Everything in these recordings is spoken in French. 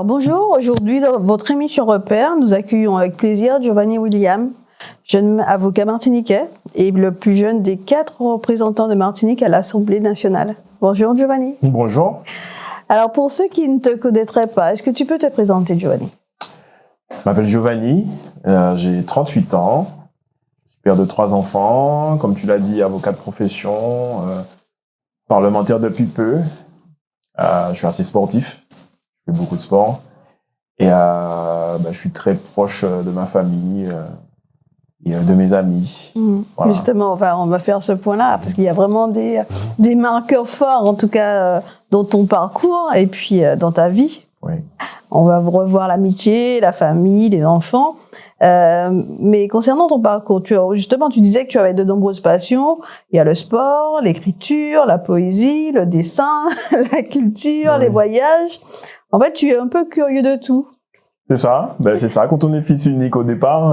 Alors bonjour, aujourd'hui dans votre émission Repère, nous accueillons avec plaisir Giovanni William, jeune avocat martiniquais et le plus jeune des 4 représentants de Martinique à l'Assemblée nationale. Bonjour Giovanni. Bonjour. Alors pour ceux qui ne te connaîtraient pas, est-ce que tu peux te présenter Giovanni? Je m'appelle Giovanni, j'ai 38 ans, je suis père de 3 enfants, comme tu l'as dit, avocat de profession, parlementaire depuis peu, je suis assez sportif. Je fais beaucoup de sport et je suis très proche de ma famille et de mes amis. Voilà. Justement, on va faire ce point-là parce qu'il y a vraiment des marqueurs forts, en tout cas dans ton parcours et puis dans ta vie. Oui. On va revoir l'amitié, la famille, les enfants. Mais concernant ton parcours, tu disais que tu avais de nombreuses passions. Il y a le sport, l'écriture, la poésie, le dessin, la culture, les voyages. En fait, tu es un peu curieux de tout. C'est ça. C'est ça. Quand on est fils unique au départ,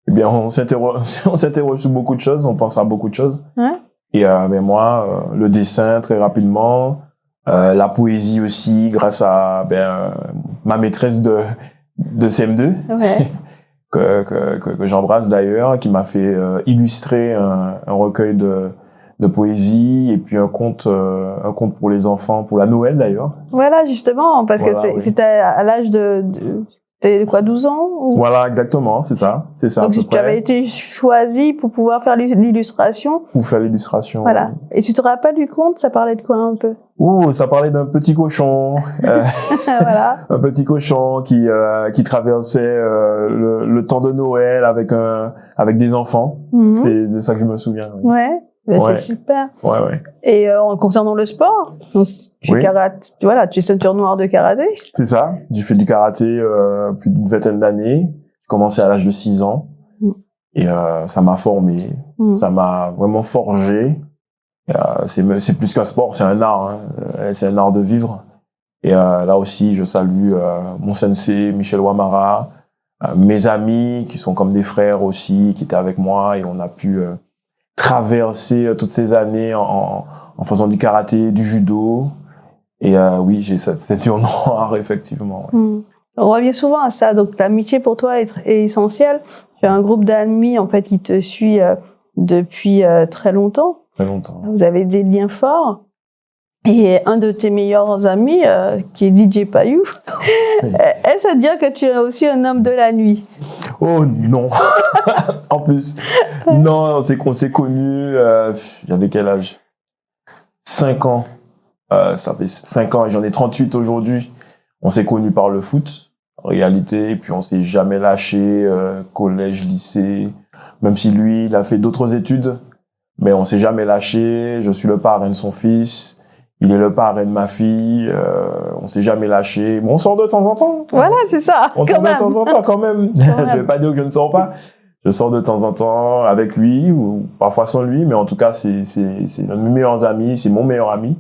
on s'interroge sur beaucoup de choses, on pense à beaucoup de choses. Ouais. Et moi, le dessin très rapidement, la poésie aussi, grâce à ma maîtresse de CM2, ouais. que j'embrasse d'ailleurs, qui m'a fait illustrer un recueil de poésie et puis un conte pour les enfants, pour la Noël d'ailleurs. Voilà, justement, parce que c'était à l'âge t'avais quoi, 12 ans ou... Voilà, exactement, c'est ça. Donc tu avais été choisi pour pouvoir faire l'illustration. Pour faire l'illustration. Voilà. Oui. Et tu te rappelles du conte, ça parlait de quoi un peu? Ça parlait d'un petit cochon. Voilà. Un petit cochon qui traversait le temps de Noël avec des enfants. C'est de ça que je me souviens. Oui. Ouais. C'est super. Ouais. Et concernant le sport, tu es ceinture noire de karaté. C'est ça. J'ai fait du karaté plus d'une vingtaine d'années. J'ai commencé à l'âge de 6 ans. Et ça m'a formé. Ça m'a vraiment forgé. C'est plus qu'un sport, c'est un art. C'est un art de vivre. Et là aussi, je salue mon sensei, Michel Ouamara, mes amis qui sont comme des frères aussi, qui étaient avec moi et on a pu traverser toutes ces années en faisant du karaté, du judo. Et oui, j'ai cette ceinture noire, effectivement. Ouais. On revient souvent à ça. Donc, l'amitié pour toi est essentielle. Tu as un groupe d'amis, en fait, qui te suit depuis très longtemps. Très longtemps. Vous avez des liens forts. Et un de tes meilleurs amis, qui est DJ Payou, est-ce à dire que tu es aussi un homme de la nuit? Oh non. En plus, non, c'est qu'on s'est connus, j'avais quel âge? 5 ans. Ça fait 5 ans et j'en ai 38 aujourd'hui. On s'est connus par le foot, en réalité, et puis on s'est jamais lâché, collège, lycée, même si lui, il a fait d'autres études, mais on s'est jamais lâché. Je suis le parrain de son fils. Il est le parrain de ma fille, on s'est jamais lâché. Bon, on sort de temps en temps. Voilà, c'est ça. On sort de temps en temps quand même. Je vais pas dire que je ne sors pas. Je sors de temps en temps avec lui ou parfois sans lui, mais en tout cas, c'est l'un de mes meilleurs amis, c'est mon meilleur ami.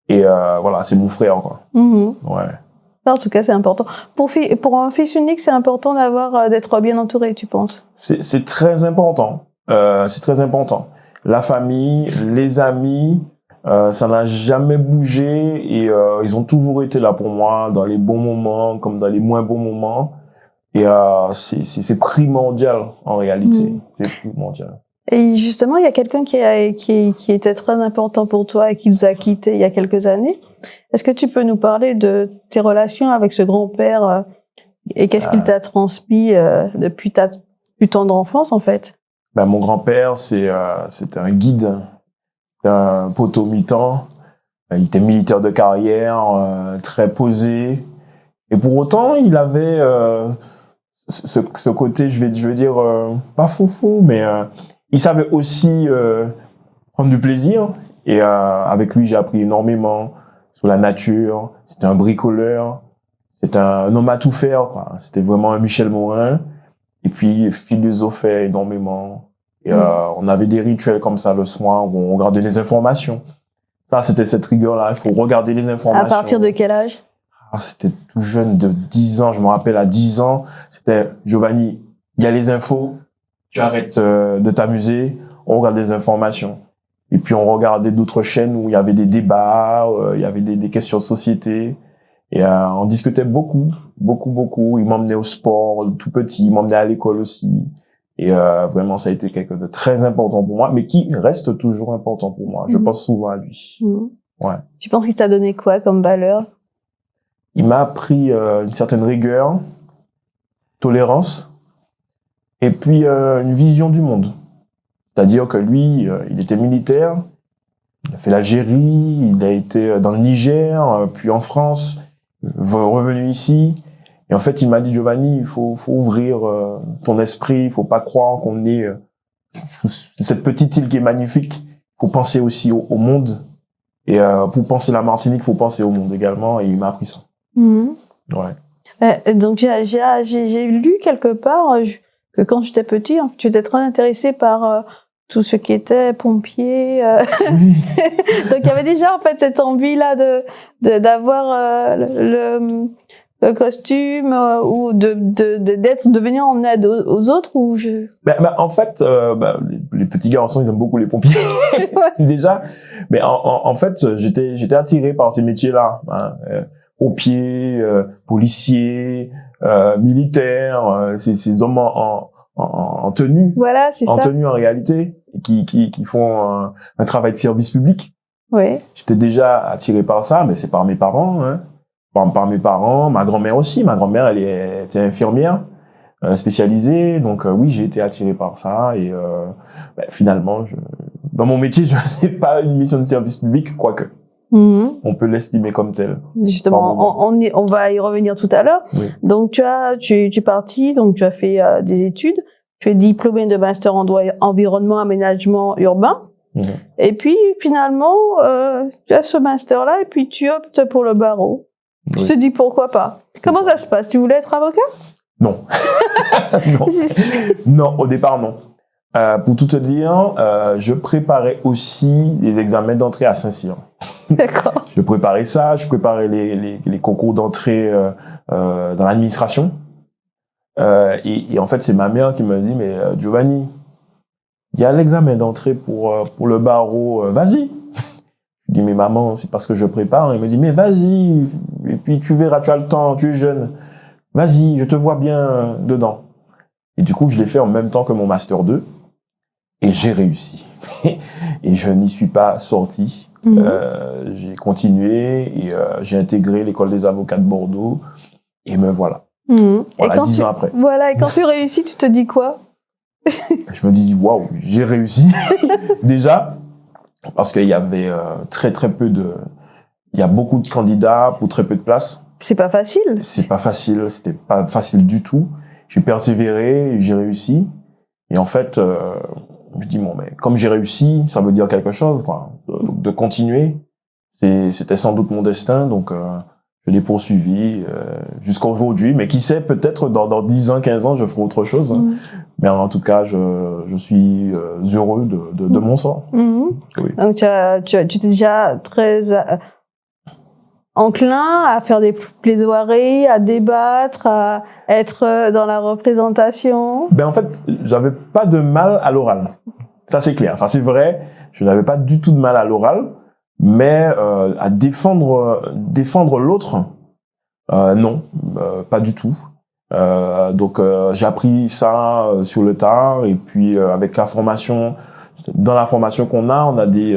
Et voilà, c'est mon frère, quoi. Ouais. En tout cas, c'est important. Pour un fils unique, c'est important d'être bien entouré, tu penses? C'est très important. C'est très important. La famille, les amis, ça n'a jamais bougé et ils ont toujours été là pour moi dans les bons moments comme dans les moins bons moments et c'est primordial en réalité. C'est primordial. Et justement, il y a quelqu'un qui était très important pour toi et qui nous a quittés il y a quelques années. Est-ce que tu peux nous parler de tes relations avec ce grand-père et qu'est-ce qu'il t'a transmis depuis ta plus tendre enfance en fait? Mon grand-père, c'était un guide. Un poteau mi-temps, il était militaire de carrière, très posé, et pour autant il avait ce côté, je veux dire, pas foufou, mais il savait aussi prendre du plaisir. Et avec lui, j'ai appris énormément sur la nature. C'était un bricoleur, c'était un homme à tout faire, quoi. C'était vraiment un Michel Morin. Et puis il philosophait énormément. Et on avait des rituels comme ça le soir où on regardait les informations. Ça, c'était cette rigueur-là. Il faut regarder les informations. À partir de quel âge? C'était tout jeune, de 10 ans. Je me rappelle, à 10 ans, c'était Giovanni, il y a les infos, tu arrêtes de t'amuser, on regarde les informations. Et puis on regardait d'autres chaînes où il y avait des débats, il y avait des questions de société. Et on discutait beaucoup. Il m'emmenait au sport tout petit, il m'emmenait à l'école aussi. Et vraiment, ça a été quelque chose de très important pour moi, mais qui reste toujours important pour moi. Je pense souvent à lui. Ouais. Tu penses qu'il t'a donné quoi comme valeur? Il m'a appris une certaine rigueur, tolérance, et puis une vision du monde. C'est-à-dire que lui, il était militaire, il a fait l'Algérie, il a été dans le Niger, puis en France, revenu ici. Et en fait, il m'a dit, Giovanni, il faut ouvrir ton esprit, il faut pas croire qu'on est cette petite île qui est magnifique. Il faut penser aussi au monde. Et pour penser la Martinique, il faut penser au monde également. Et il m'a appris ça. Ouais. Donc j'ai lu quelque part que quand tu étais petit, tu étais très intéressé par tout ce qui était pompier. Oui. Donc il y avait déjà en fait cette envie là d'avoir le costume ou de venir en aide aux autres ou je... En fait, les petits garçons, ils aiment beaucoup les pompiers déjà. Mais en fait, j'étais attiré par ces métiers-là. Hein. Pompiers, policiers, militaires, ces hommes en tenue. Voilà, c'est ça. En tenue en réalité, qui font un travail de service public. Oui. J'étais déjà attiré par ça, mais c'est par mes parents, hein. Par mes parents, ma grand-mère aussi. Ma grand-mère, elle était infirmière spécialisée, donc oui, j'ai été attiré par ça. Et finalement, dans mon métier, je n'ai pas une mission de service public, quoique. On peut l'estimer comme tel. Justement, on va y revenir tout à l'heure. Oui. Donc tu es parti, donc tu as fait des études. Tu es diplômé de master en droit environnement aménagement urbain. Et puis finalement, tu as ce master-là et puis tu optes pour le barreau. Oui. Tu te dis pourquoi pas. Comment ça se passe? Tu voulais être avocat? Non. Non. Non, au départ non. Pour tout te dire, je préparais aussi les examens d'entrée à Saint-Cyr. D'accord. Je préparais ça, je préparais les concours d'entrée dans l'administration. Et en fait, c'est ma mère qui me dit, mais Giovanni, il y a l'examen d'entrée pour le barreau, vas-y. Je dis, mais maman, c'est parce que je prépare. Elle me dit, mais vas-y, et puis tu verras, tu as le temps, tu es jeune. Vas-y, je te vois bien dedans. Et du coup, je l'ai fait en même temps que mon Master 2. Et j'ai réussi. Et je n'y suis pas sorti. J'ai continué et j'ai intégré l'école des avocats de Bordeaux. Et me voilà. Voilà, 10 ans après. Voilà, et quand tu réussis, tu te dis quoi? Je me dis, waouh, j'ai réussi. Déjà, parce qu'il y avait très peu il y a beaucoup de candidats pour très peu de places. C'est pas facile. C'est pas facile, c'était pas facile du tout. J'ai persévéré, j'ai réussi. Et en fait, je dis, bon, mais comme j'ai réussi, ça veut dire quelque chose, quoi. De continuer. C'était sans doute mon destin, donc je l'ai poursuivi jusqu'à aujourd'hui. Mais qui sait, peut-être dans 10 ans, 15 ans, je ferai autre chose. Hein. Mais en tout cas, je suis heureux de mon sort. Oui. Donc tu étais déjà très enclin à faire des plaidoiries, à débattre, à être dans la représentation. En fait, j'avais pas de mal à l'oral. Ça, c'est clair. Ça, c'est vrai. Je n'avais pas du tout de mal à l'oral. Mais à défendre l'autre, non, pas du tout. Donc j'ai appris ça sur le tard et puis avec la formation, dans la formation qu'on a, on a des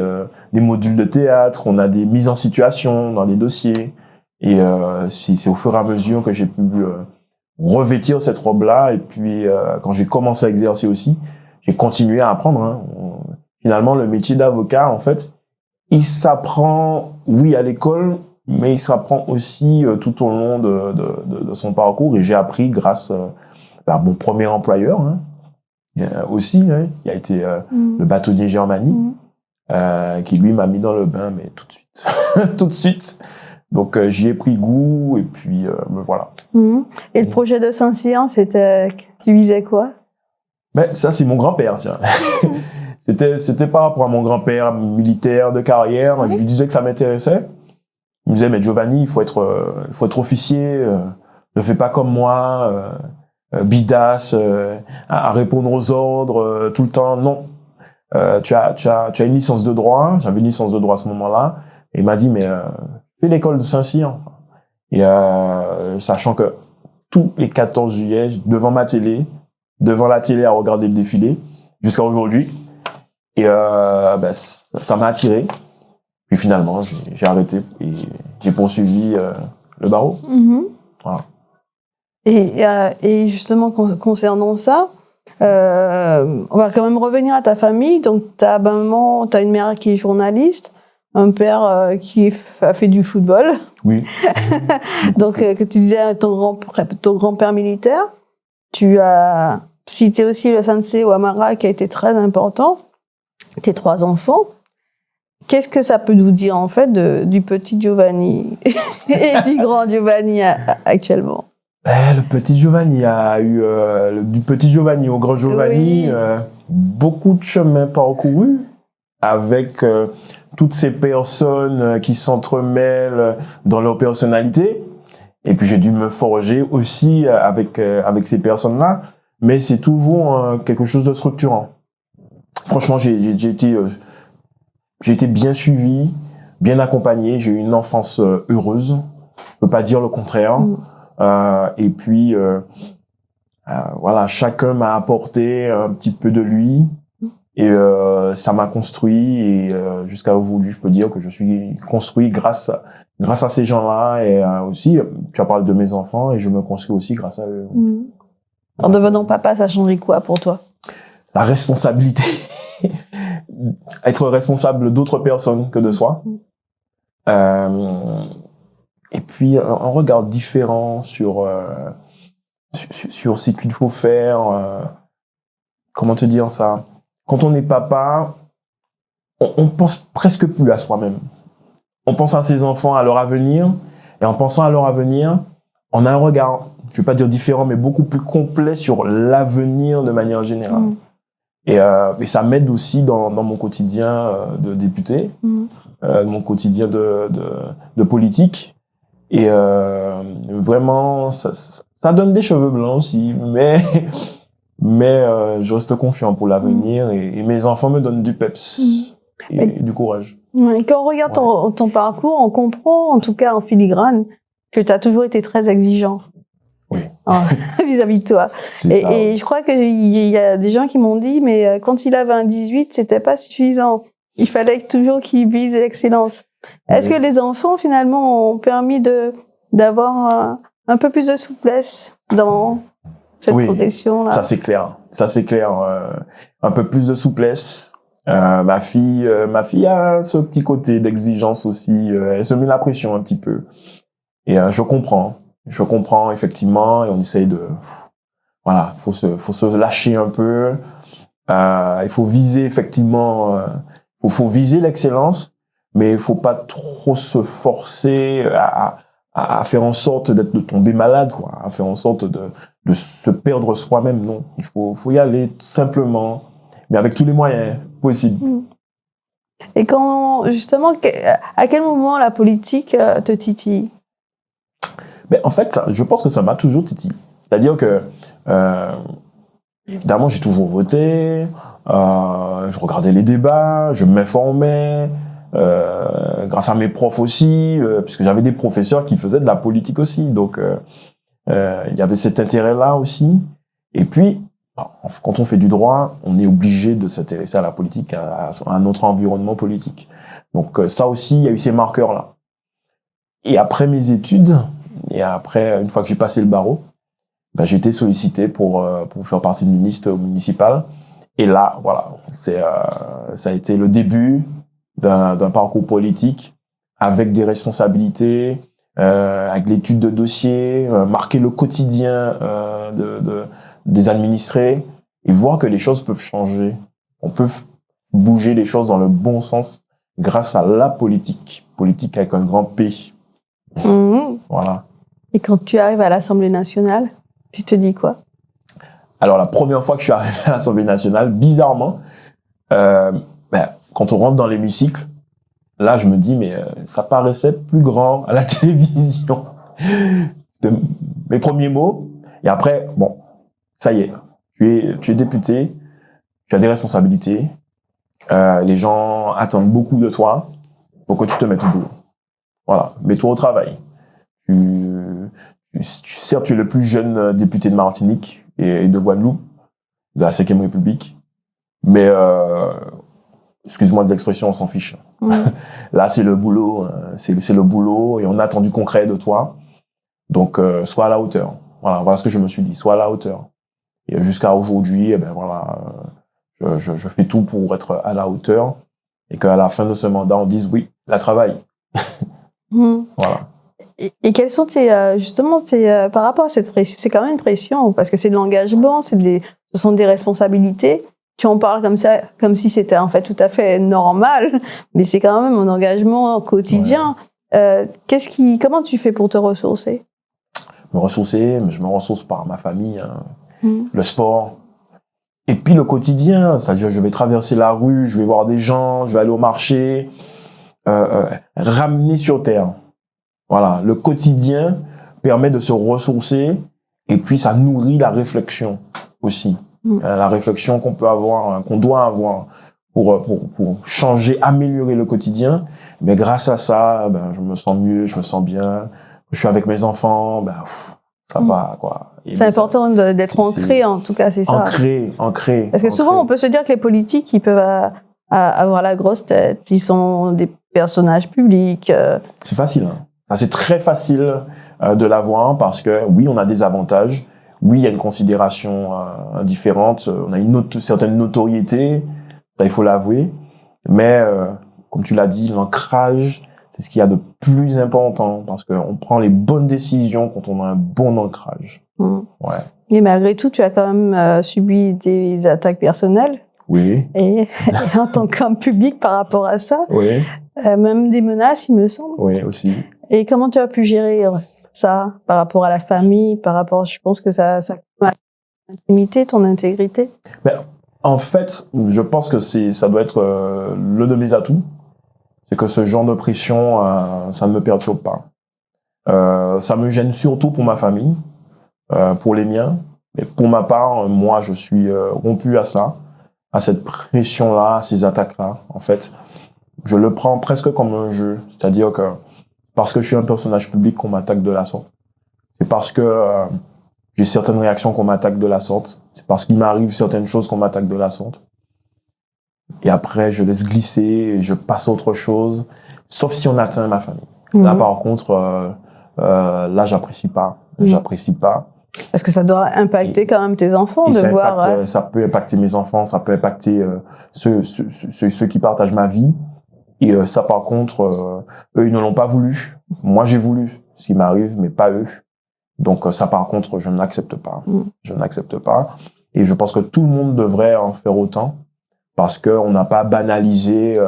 modules de théâtre, on a des mises en situation dans les dossiers et c'est au fur et à mesure que j'ai pu revêtir cette robe-là et puis quand j'ai commencé à exercer aussi, j'ai continué à apprendre. Hein. Finalement, le métier d'avocat, en fait, il s'apprend, oui, à l'école, mais il s'apprend aussi tout au long de son parcours. Et j'ai appris grâce à mon premier employeur, hein, aussi, hein, qui a été le bâtonnier Germanie, qui lui m'a mis dans le bain, mais tout de suite. Tout de suite. Donc j'y ai pris goût et puis me voilà. Et le projet de Saint-Cyr, tu visais quoi? Ça, c'est mon grand-père, tiens. C'était par rapport à mon grand-père militaire de carrière. Je lui disais que ça m'intéressait. Il me disait, mais Giovanni, il faut être officier. Ne fais pas comme moi, bidasse, à répondre aux ordres tout le temps. Non. Tu as une licence de droit. J'avais une licence de droit à ce moment-là. Et il m'a dit, mais fais l'école de Saint-Cyr. Et sachant que tous les 14 juillet, devant la télé à regarder le défilé, jusqu'à aujourd'hui. Et ça m'a attiré. Puis finalement, j'ai arrêté et j'ai poursuivi le barreau. Voilà. Et justement, concernant ça, on va quand même revenir à ta famille. Donc, t'as une mère qui est journaliste, un père qui a fait du football. Oui. Donc, que tu disais ton grand-père militaire. Tu as cité aussi le Sensei Wamara qui a été très important. Tes 3 enfants. Qu'est-ce que ça peut nous dire en fait du petit Giovanni et du grand Giovanni actuellement? Le petit Giovanni a eu du petit Giovanni au grand Giovanni, oui. Beaucoup de chemin parcouru avec toutes ces personnes qui s'entremêlent dans leur personnalité. Et puis j'ai dû me forger aussi avec ces personnes-là, mais c'est toujours quelque chose de structurant. Franchement, j'ai été bien suivi, bien accompagné. J'ai eu une enfance heureuse. Je peux pas dire le contraire. Et puis, voilà, chacun m'a apporté un petit peu de lui. Et ça m'a construit. Et jusqu'à aujourd'hui, je peux dire que je suis construit grâce à ces gens-là. Et aussi, tu as parlé de mes enfants et je me construis aussi grâce à eux. En devenant papa, ça changerait quoi pour toi? La responsabilité. Être responsable d'autres personnes que de soi. Et puis, un regard différent sur ce qu'il faut faire. Comment te dire ça? Quand on est papa, on pense presque plus à soi-même. On pense à ses enfants, à leur avenir. Et en pensant à leur avenir, on a un regard, je vais pas dire différent, mais beaucoup plus complet sur l'avenir de manière générale. Et ça m'aide aussi dans mon quotidien de député, mon quotidien de politique. Et vraiment, ça donne des cheveux blancs aussi, mais je reste confiant pour l'avenir et mes enfants me donnent du peps et du courage. Quand on regarde ton parcours, on comprend, en tout cas en filigrane, que tu as toujours été très exigeant. Oui. Vis-à-vis de toi. Et je crois qu'il y a des gens qui m'ont dit, mais quand il avait un 18, c'était pas suffisant. Il fallait toujours qu'il vise l'excellence. Est-ce que les enfants, finalement, ont permis d'avoir un peu plus de souplesse dans cette progression-là? Ça c'est clair. Un peu plus de souplesse. Ma fille a ce petit côté d'exigence aussi. Elle se met la pression un petit peu. Et je comprends effectivement, et on essaye voilà, faut se lâcher un peu. Il faut viser effectivement, faut viser l'excellence, mais il faut pas trop se forcer à faire en sorte de tomber malade, quoi, à faire en sorte de se perdre soi-même. Non, il faut y aller simplement, mais avec tous les moyens possibles. Et justement, à quel moment la politique te titille? Ben, en fait, je pense que ça m'a toujours titillé. C'est-à-dire que, évidemment, j'ai toujours voté, je regardais les débats, je m'informais, grâce à mes profs aussi, puisque j'avais des professeurs qui faisaient de la politique aussi. Donc, il y avait cet intérêt-là aussi. Et puis, quand on fait du droit, on est obligé de s'intéresser à la politique, à notre environnement politique. Donc, ça aussi, il y a eu ces marqueurs-là. Et après mes études, et après, une fois que j'ai passé le barreau, j'ai été sollicité pour faire partie d'une liste municipale. Et là, voilà, ça a été le début d'un parcours politique avec des responsabilités, avec l'étude de dossiers, marquer le quotidien des administrés et voir que les choses peuvent changer. On peut bouger les choses dans le bon sens grâce à la politique. Politique avec un grand P. Voilà. Et quand tu arrives à l'Assemblée nationale, tu te dis quoi? Alors, la première fois que je suis arrivé à l'Assemblée nationale, bizarrement, quand on rentre dans l'hémicycle, là, je me dis, mais ça paraissait plus grand à la télévision. C'était mes premiers mots. Et après, bon, ça y est, tu es député, tu as des responsabilités, les gens attendent beaucoup de toi, faut que tu te mettes au boulot. Voilà, mets-toi au travail. Certes, tu es le plus jeune député de Martinique et de Guadeloupe, de la 5e République, mais excuse-moi de l'expression, on s'en fiche. Là, c'est le boulot, c'est le boulot, et on attend du concret de toi. Donc, sois à la hauteur. Voilà ce que je me suis dit, sois à la hauteur. Et jusqu'à aujourd'hui, eh ben voilà, je fais tout pour être à la hauteur, et qu'à la fin de ce mandat, on dise oui, la travail. Voilà. Et quels sont justement par rapport à cette pression, c'est quand même une pression, parce que c'est de l'engagement, ce sont des responsabilités. Tu en parles comme ça, comme si c'était en fait tout à fait normal, mais c'est quand même un engagement quotidien. Ouais. Comment tu fais pour te ressourcer? Je me ressource par ma famille, le sport, et puis le quotidien. C'est-à-dire, je vais traverser la rue, je vais voir des gens, je vais aller au marché, ramener sur terre. Voilà, le quotidien permet de se ressourcer, et puis ça nourrit la réflexion aussi. La réflexion qu'on peut avoir, qu'on doit avoir pour changer, améliorer le quotidien. Mais grâce à ça, je me sens mieux, je me sens bien. Je suis avec mes enfants, ça va, quoi. C'est important d'être ancré, en tout cas, c'est ça. Ancré. Parce que souvent, on peut se dire que les politiques, ils peuvent avoir la grosse tête, ils sont des personnages publics. C'est facile, hein. Ça, c'est très facile de l'avoir, parce que oui, on a des avantages. Oui, il y a une considération différente. On a une certaine notoriété, ça, il faut l'avouer. Mais, comme tu l'as dit, l'ancrage, c'est ce qu'il y a de plus important, parce qu'on prend les bonnes décisions quand on a un bon ancrage. Ouais. Et malgré tout, tu as quand même subi des attaques personnelles. Oui. Et en tant qu'homme public par rapport à ça. Oui. Même des menaces, il me semble. Oui, aussi. Et comment tu as pu gérer ça par rapport à la famille, par rapport, je pense que ça ton intimité, ton intégrité? En fait, je pense que ça doit être l'un de mes atouts. C'est que ce genre de pression, ça ne me perturbe pas. Ça me gêne surtout pour ma famille, pour les miens. Mais pour ma part, moi, je suis rompu à cela, à cette pression-là, à ces attaques-là. En fait, je le prends presque comme un jeu. C'est-à-dire que parce que je suis un personnage public qu'on m'attaque de la sorte. C'est parce que j'ai certaines réactions qu'on m'attaque de la sorte. C'est parce qu'il m'arrive certaines choses qu'on m'attaque de la sorte. Et après, je laisse glisser et je passe à autre chose, sauf si on atteint ma famille. Là, par contre, là, j'apprécie pas. J'apprécie pas. Parce que ça doit impacter quand même tes enfants, de voir. Ça peut impacter mes enfants, ça peut impacter ceux qui partagent ma vie. Et ça, par contre, eux, ils ne l'ont pas voulu. Moi, j'ai voulu ce qui m'arrive, mais pas eux. Donc ça, par contre, je n'accepte pas. Je n'accepte pas. Et je pense que tout le monde devrait en faire autant, parce qu'on n'a pas banalisé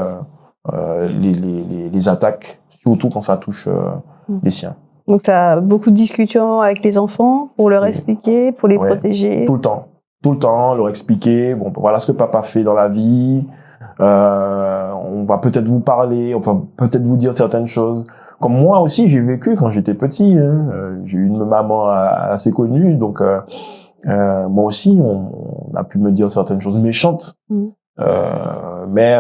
les attaques, surtout quand ça touche les siens. Donc ça a beaucoup de discussions avec les enfants pour leur expliquer, pour les protéger. Tout le temps, leur expliquer. Bon, voilà ce que papa fait dans la vie. On va peut-être vous parler, on va peut-être vous dire certaines choses. Comme moi aussi, j'ai vécu quand j'étais petit. J'ai eu une maman assez connue, donc moi aussi, on a pu me dire certaines choses méchantes. Mais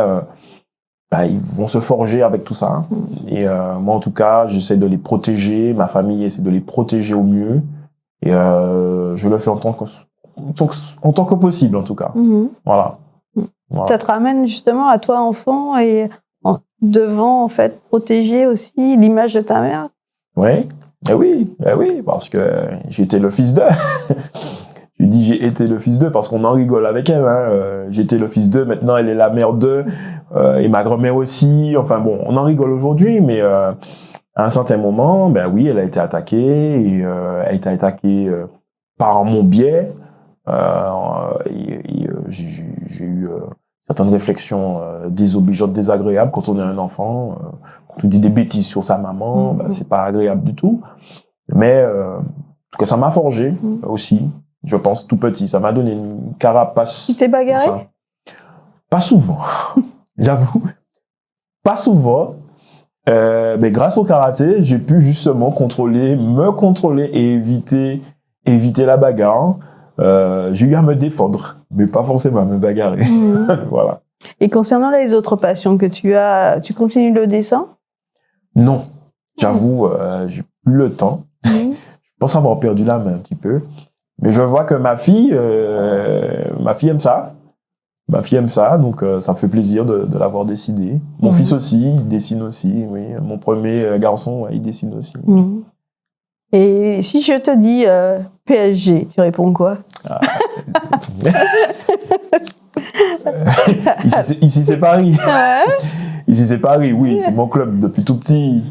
ils vont se forger avec tout ça. Et moi, en tout cas, j'essaie de les protéger. Ma famille essaie de les protéger au mieux. Et je le fais en tant que possible, en tout cas. Voilà. Ça te ramène justement à toi, enfant, et devant, en fait, protéger aussi l'image de ta mère. Oui, parce que j'étais le fils d'eux. Je dis j'ai été le fils d'eux parce qu'on en rigole avec elle. J'étais le fils d'eux, maintenant elle est la mère d'eux, et ma grand-mère aussi. Enfin bon, on en rigole aujourd'hui, mais à un certain moment, oui, elle a été attaquée, et elle a été attaquée par mon biais. J'ai eu certaines réflexions désobligeantes, désagréables quand on est un enfant. Quand on dit des bêtises sur sa maman, c'est pas agréable du tout. Mais que ça m'a forgé aussi. Je pense tout petit, ça m'a donné une carapace. Tu t'es bagarré? Pas souvent, j'avoue. Pas souvent. Mais grâce au karaté, j'ai pu justement me contrôler et éviter la bagarre. J'ai eu à me défendre, mais pas forcément à me bagarrer. Voilà. Et concernant les autres passions que tu as, tu continues le dessin? Non. J'avoue, j'ai plus le temps. Je pense avoir perdu la main un petit peu. Mais je vois que ma fille aime ça. Ma fille aime ça, donc ça me fait plaisir de l'avoir décidé. Mon fils aussi, il dessine aussi, oui. Mon premier garçon, ouais, il dessine aussi. Et si je te dis PSG, tu réponds quoi? Ici c'est Paris. Ouais. Ici c'est Paris, oui, c'est mon club depuis tout petit.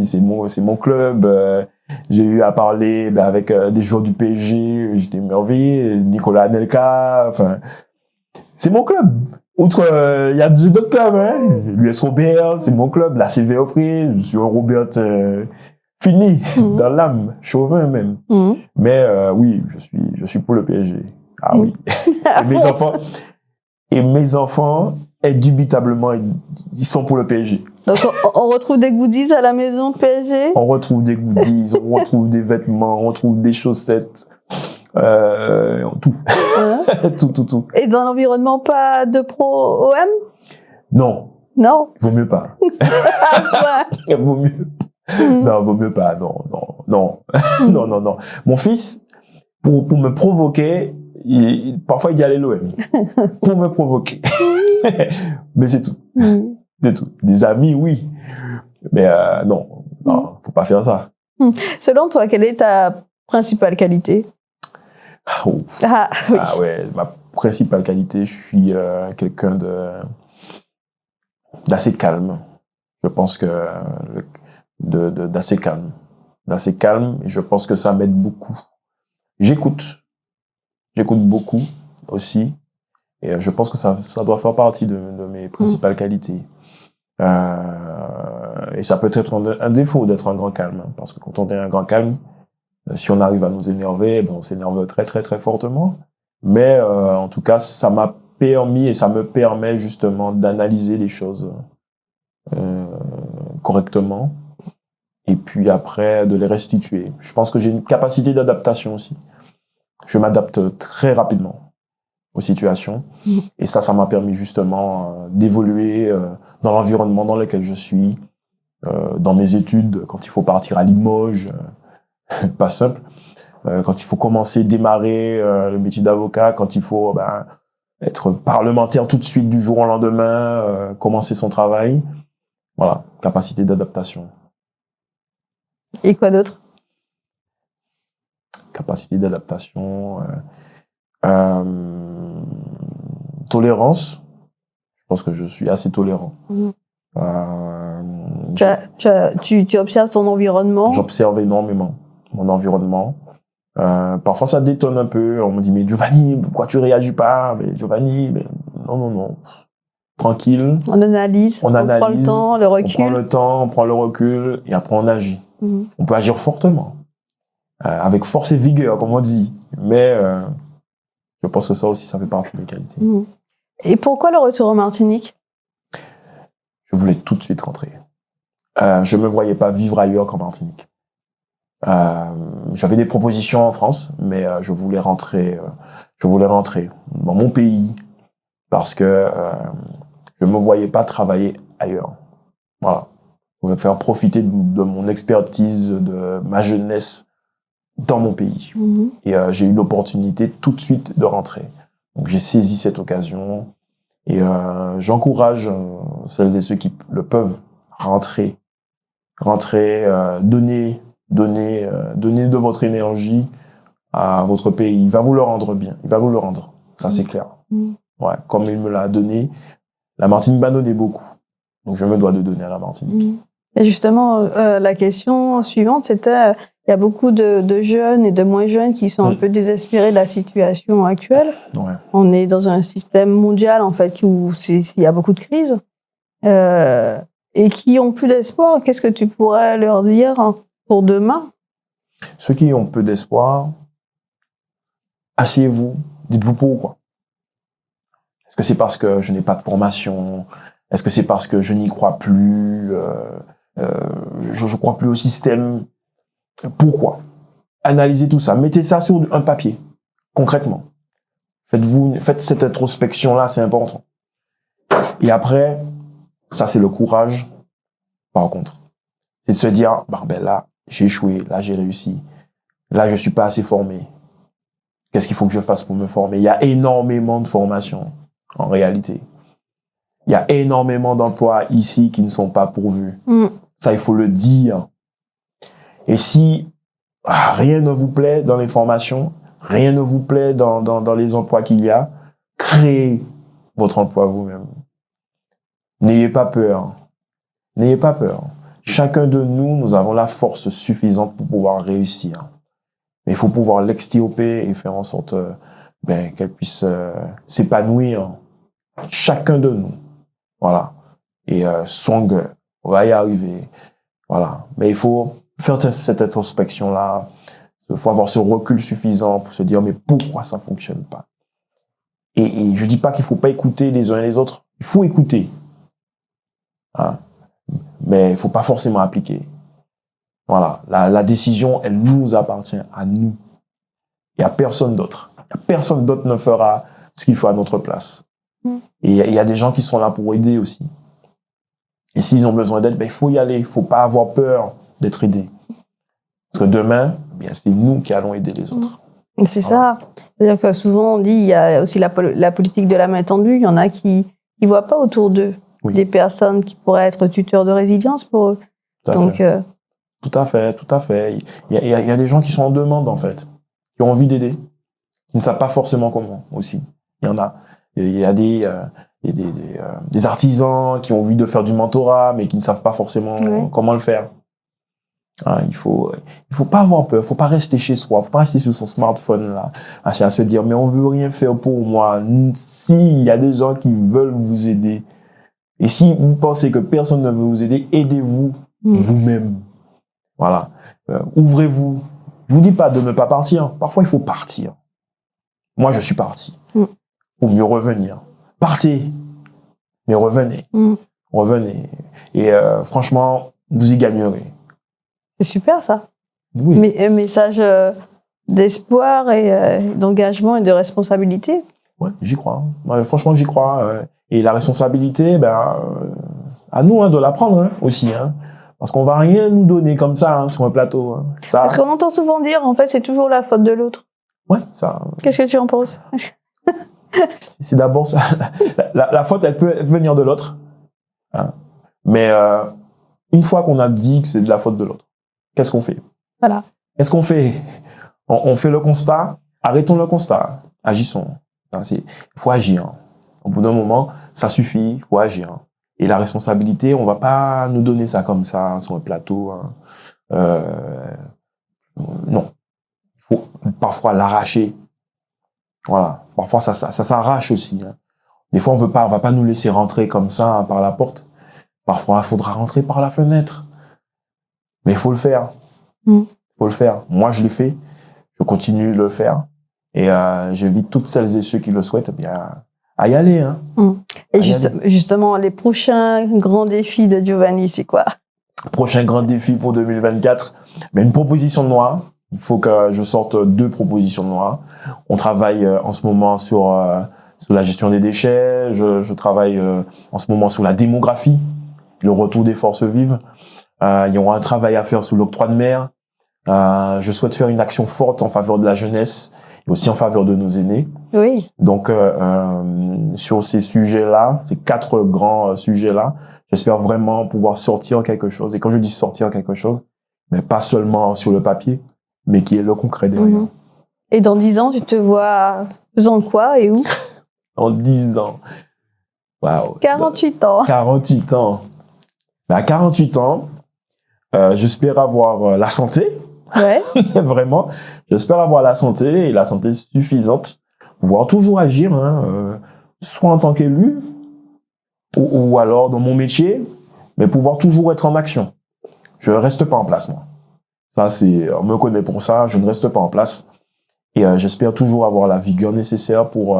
C'est mon club. J'ai eu à parler avec des joueurs du PSG, j'étais émerveillé. Nicolas Anelka, enfin, c'est mon club. Outre, il y a d'autres clubs, hein. L'US Robert, c'est mon club. La CV Offray, je suis un Robert fini dans l'âme, chauvin même. Mais oui, je suis pour le PSG. Ah oui. Et mes enfants, indubitablement, ils sont pour le PSG. Donc on retrouve des goodies à la maison PSG? On retrouve des goodies, on retrouve des vêtements, on retrouve des chaussettes, tout. Tout. Et dans l'environnement, pas de pro OM? Non. Non? Vaut mieux pas. Vaut mieux. Non, vaut mieux pas. Non. Non. Mon fils, pour me provoquer, parfois il dit allez l'OM. Pour me provoquer. Mais c'est tout. C'est tout. Des amis, oui. Mais non, faut pas faire ça. Selon toi, quelle est ta principale qualité? Oui. Ah ouais, ma principale qualité, je suis quelqu'un d'assez calme. Je pense que d'assez calme. D'assez calme, et je pense que ça m'aide beaucoup. J'écoute beaucoup aussi, et je pense que ça doit faire partie de mes principales qualités. Et ça peut être un défaut d'être un grand calme, hein, parce que quand on est un grand calme, si on arrive à nous énerver, on s'énerve très très très fortement. Mais en tout cas, ça m'a permis et ça me permet justement d'analyser les choses correctement, et puis après de les restituer. Je pense que j'ai une capacité d'adaptation aussi. Je m'adapte très rapidement aux situations, et ça m'a permis justement d'évoluer dans l'environnement dans lequel je suis, dans mes études, quand il faut partir à Limoges, pas simple, quand il faut démarrer le métier d'avocat, quand il faut être parlementaire tout de suite du jour au lendemain, commencer son travail. Voilà, capacité d'adaptation. Et quoi d'autre? Capacité d'adaptation, tolérance. Je pense que je suis assez tolérant. Tu observes ton environnement? J'observe énormément mon environnement. Parfois ça détonne un peu. On me dit mais Giovanni, pourquoi tu réagis pas? Mais Giovanni, non. Tranquille. On analyse, on prend le temps, le recul. On prend le recul et après on agit. On peut agir fortement, avec force et vigueur, comme on dit. Mais je pense que ça aussi, ça fait partie de mes qualités. Et pourquoi le retour en Martinique? Je voulais tout de suite rentrer. Je me voyais pas vivre ailleurs qu'en Martinique. J'avais des propositions en France, mais je voulais rentrer dans mon pays parce que je me voyais pas travailler ailleurs. Voilà. Je voulais faire profiter de mon expertise, de ma jeunesse dans mon pays. Et j'ai eu l'opportunité tout de suite de rentrer. Donc j'ai saisi cette occasion et j'encourage celles et ceux qui le peuvent rentrer, donner de votre énergie à votre pays. Il va vous le rendre bien. Il va vous le rendre. Ça, c'est clair. Ouais, comme il me l'a donné. La Martinique m'a donné beaucoup. Donc, je me dois de donner à la Martinique. Et justement, la question suivante, c'était, il y a beaucoup de jeunes et de moins jeunes qui sont un peu désespérés de la situation actuelle. Ouais. On est dans un système mondial, en fait, où il y a beaucoup de crises. Et qui ont plus d'espoir. Qu'est-ce que tu pourrais leur dire pour demain? Ceux qui ont peu d'espoir, asseyez-vous, dites-vous pourquoi. Est-ce que c'est parce que je n'ai pas de formation? Est-ce que c'est parce que je n'y crois plus? Je crois plus au système? Pourquoi? Analysez tout ça. Mettez ça sur un papier, concrètement. Faites cette introspection-là, c'est important. Et après, ça c'est le courage, par contre. C'est de se dire, là, j'ai échoué, là j'ai réussi, là je suis pas assez formé. Qu'est-ce qu'il faut que je fasse pour me former? Il y a énormément de formations, en réalité. Il y a énormément d'emplois ici qui ne sont pas pourvus. Ça, il faut le dire. Et si rien ne vous plaît dans les formations, rien ne vous plaît dans les emplois qu'il y a, créez votre emploi vous-même. N'ayez pas peur. N'ayez pas peur. Chacun de nous, nous avons la force suffisante pour pouvoir réussir. Mais il faut pouvoir l'extirper et faire en sorte qu'elle puisse s'épanouir. Chacun de nous. Voilà. Et Song, on va y arriver. Voilà. Mais il faut faire cette introspection-là. Il faut avoir ce recul suffisant pour se dire, mais pourquoi ça fonctionne pas? Et je dis pas qu'il faut pas écouter les uns et les autres. Il faut écouter. Hein? Mais il faut pas forcément appliquer. Voilà. La décision, elle nous appartient à nous. Il y a personne d'autre. Personne d'autre ne fera ce qu'il faut à notre place. Et il y a des gens qui sont là pour aider aussi. Et s'ils ont besoin d'aide, il faut y aller. Il faut pas avoir peur d'être aidé. Parce que demain, c'est nous qui allons aider les autres. C'est ça. C'est-à-dire que souvent, on dit, il y a aussi la politique de la main tendue. Il y en a qui ne voient pas autour d'eux des personnes qui pourraient être tuteurs de résilience pour eux. Tout à fait, tout à fait. Il y a des gens qui sont en demande, en fait, qui ont envie d'aider, qui ne savent pas forcément comment aussi. Il y en a. Il y a des artisans qui ont envie de faire du mentorat, mais qui ne savent pas forcément comment le faire. Hein, il faut pas avoir peur, il faut pas rester chez soi, il faut pas rester sur son smartphone là, à se dire mais on veut rien faire pour moi. Si il y a des gens qui veulent vous aider, et si vous pensez que personne ne veut vous aider, aidez-vous vous-même. Voilà, ouvrez-vous. Je vous dis pas de ne pas partir. Parfois il faut partir. Moi je suis parti pour mieux revenir. Partez, mais revenez, revenez. Et franchement vous y gagnerez. C'est super, ça. Oui. Mais un message d'espoir et d'engagement et de responsabilité. Ouais, j'y crois. Ouais, franchement, j'y crois. Et la responsabilité, à nous de la prendre aussi. Parce qu'on va rien nous donner comme ça sur un plateau. Ça... Parce qu'on entend souvent dire, en fait, c'est toujours la faute de l'autre. Ouais, ça... Qu'est-ce que tu en penses? C'est d'abord ça. La faute, elle peut venir de l'autre. Mais une fois qu'on a dit que c'est de la faute de l'autre, qu'est-ce qu'on fait? Voilà. Qu'est-ce qu'on fait? On fait le constat, arrêtons le constat, agissons. Il faut agir. Au bout d'un moment, ça suffit, il faut agir. Et la responsabilité, on va pas nous donner ça comme ça, sur un plateau. Non. Il faut parfois l'arracher. Voilà. Parfois, ça s'arrache aussi. Des fois, on va pas nous laisser rentrer comme ça par la porte. Parfois, il faudra rentrer par la fenêtre. Mais il faut le faire. Il faut le faire. Moi, je l'ai fait. Je continue de le faire. Et j'invite toutes celles et ceux qui le souhaitent à y aller. Et justement, les prochains grands défis de Giovanni, c'est quoi? Prochain grand défi pour 2024, une proposition de loi. Il faut que je sorte 2 propositions de loi. On travaille en ce moment sur la gestion des déchets. Je travaille en ce moment sur la démographie, le retour des forces vives. Il y aura un travail à faire sur l'octroi de mer. Je souhaite faire une action forte en faveur de la jeunesse et aussi en faveur de nos aînés. Oui. Donc, sur ces sujets-là, ces 4 grands sujets-là, j'espère vraiment pouvoir sortir quelque chose. Et quand je dis sortir quelque chose, mais pas seulement sur le papier, mais qui est le concret derrière. Et dans 10 ans, tu te vois faisant quoi et où? En 10 ans. Wow. 48 ans. 48 ans. À 48 ans, j'espère avoir la santé. Ouais. Vraiment. J'espère avoir la santé et la santé suffisante pour pouvoir toujours agir, soit en tant qu'élu ou alors dans mon métier, mais pouvoir toujours être en action. Je ne reste pas en place, moi. Ça, on me connaît pour ça, je ne reste pas en place. Et j'espère toujours avoir la vigueur nécessaire pour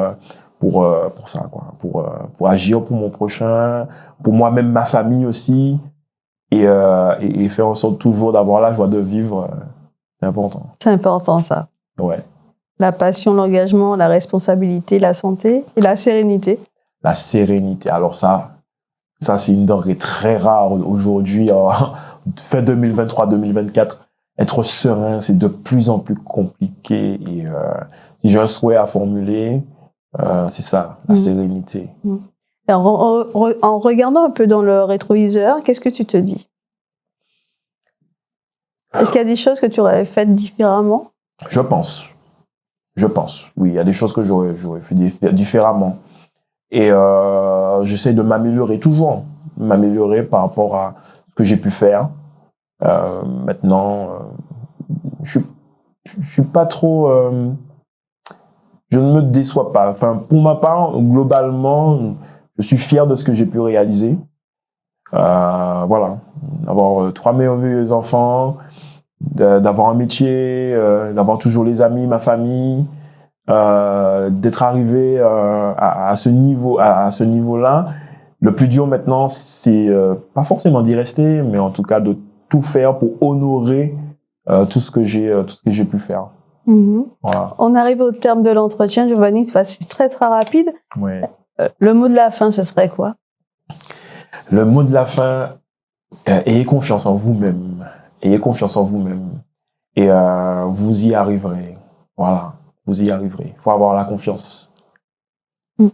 ça, quoi. Pour agir pour mon prochain, pour moi-même, ma famille aussi. Et faire en sorte toujours d'avoir la joie de vivre, c'est important. C'est important, ça. Ouais. La passion, l'engagement, la responsabilité, la santé et la sérénité. La sérénité. Alors ça c'est une denrée très rare aujourd'hui, fin 2023-2024. être serein, c'est de plus en plus compliqué. Et si j'ai un souhait à formuler, c'est ça, la sérénité. Alors, en regardant un peu dans le rétroviseur, qu'est-ce que tu te dis? Est-ce qu'il y a des choses que tu aurais faites différemment? Je pense. Oui, il y a des choses que j'aurais fait différemment. Et j'essaie de m'améliorer toujours, m'améliorer par rapport à ce que j'ai pu faire. Maintenant, je suis pas trop... je ne me déçois pas. Enfin, pour ma part, globalement, je suis fier de ce que j'ai pu réaliser. Voilà, d'avoir 3 merveilleux enfants, d'avoir un métier, d'avoir toujours les amis, ma famille, d'être arrivé à ce niveau-là. Le plus dur maintenant, c'est pas forcément d'y rester, mais en tout cas de tout faire pour honorer tout ce que j'ai pu faire. Voilà. On arrive au terme de l'entretien, Giovanni, c'est très très rapide. Ouais. Le mot de la fin, ce serait quoi? Le mot de la fin, ayez confiance en vous-même. Ayez confiance en vous-même. Et vous y arriverez. Voilà, vous y arriverez. Il faut avoir la confiance.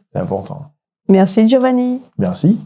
C'est important. Merci Giovanni. Merci.